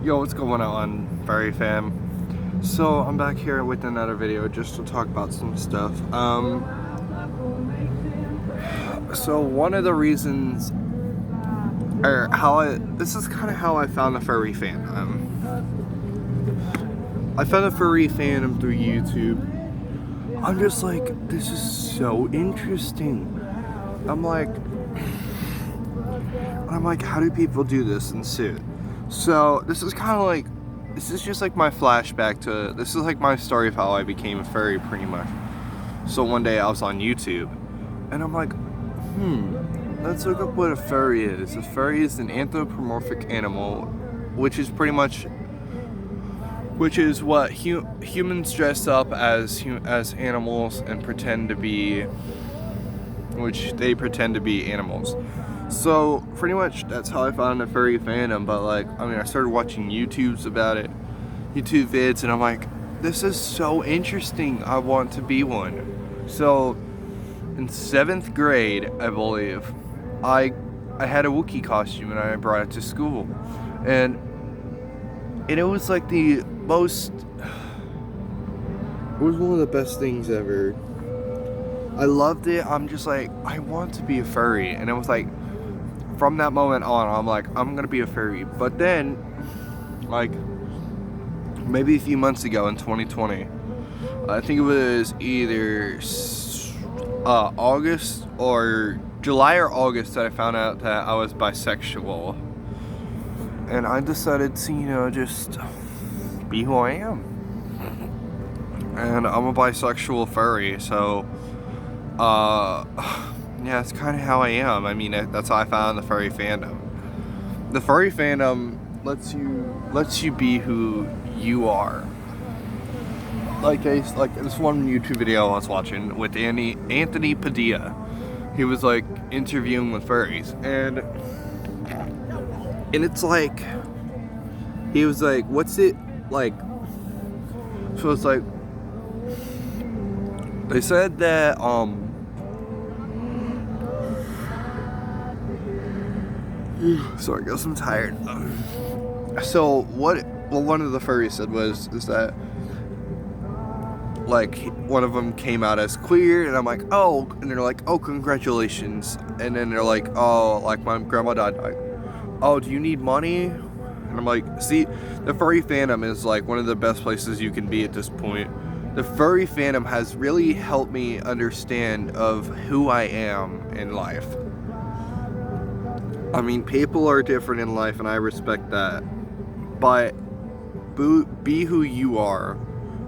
Yo, what's going on, Furry Fam? So I'm back here with another video just to talk about some stuff. So one of the reasons, or this is kind of how I found the Furry Fandom. I found the Furry Fandom through YouTube. I'm just like, this is so interesting. I'm like, how do people do this and suit? So this is kind of like, this is just like my flashback to, this is like my story of how I became a furry pretty much. So one day I was on YouTube and I'm like, let's look up what a furry is. A furry is an anthropomorphic animal, which is pretty much, what humans dress up as animals and pretend to be, animals. So pretty much that's how I found the furry fandom. But like, I started watching YouTube vids, and I'm like, this is so interesting. I want to be one. So in 7th grade, I believe, I had a Wookiee costume and I brought it to school, and it was like the most. It was one of the best things ever. I loved it. I'm just like, I want to be a furry, and it was like, from that moment on, I'm like, I'm gonna be a furry. But then, like, maybe a few months ago in 2020, I think it was either August or July or August that I found out that I was bisexual. And I decided to, just be who I am. And I'm a bisexual furry, so, yeah, it's kind of how I am. That's how I found the furry fandom. The furry fandom lets you be who you are. Like this one YouTube video I was watching with Anthony Padilla. He was like interviewing with furries, and it's like, he was like, what's it like? So it's like, they said that sorry guys, I'm tired. So what one of the furries said is that, like, one of them came out as queer, and I'm like, oh, and they're like, oh, congratulations. And then they're like, oh, like, my grandma died, like, oh, do you need money? And I'm like, see, the furry fandom is like one of the best places you can be at this point. The furry fandom has really helped me understand of who I am in life. People are different in life, and I respect that. But be who you are.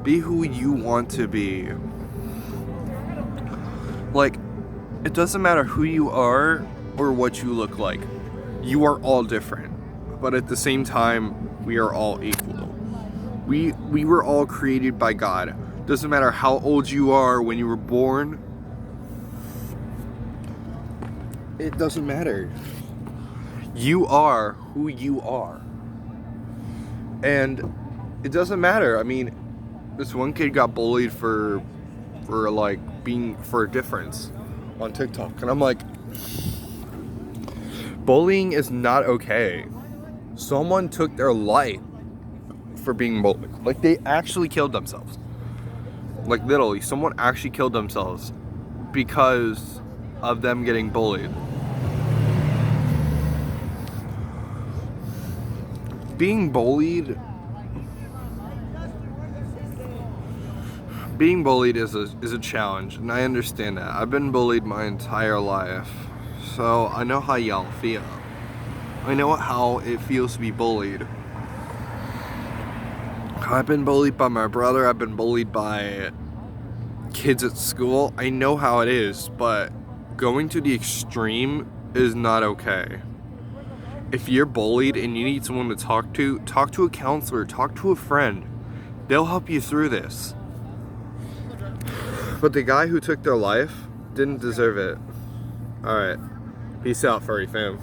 Be who you want to be. Like, it doesn't matter who you are or what you look like. You are all different. But at the same time, we are all equal. We were all created by God. Doesn't matter how old you are when you were born. It doesn't matter. You are who you are. And it doesn't matter. This one kid got bullied for a difference on TikTok. And I'm like, bullying is not okay. Someone took their life for being bullied. Like, they actually killed themselves. Like, literally, someone actually killed themselves because of them getting bullied. Being bullied is a challenge, and I understand that. I've been bullied my entire life, so I know how y'all feel. I know how it feels to be bullied. I've been bullied by my brother. I've been bullied by kids at school. I know how it is, but going to the extreme is not okay. If you're bullied and you need someone to talk to a counselor, talk to a friend. They'll help you through this. But the guy who took their life didn't deserve it. Alright. Peace out, furry fam.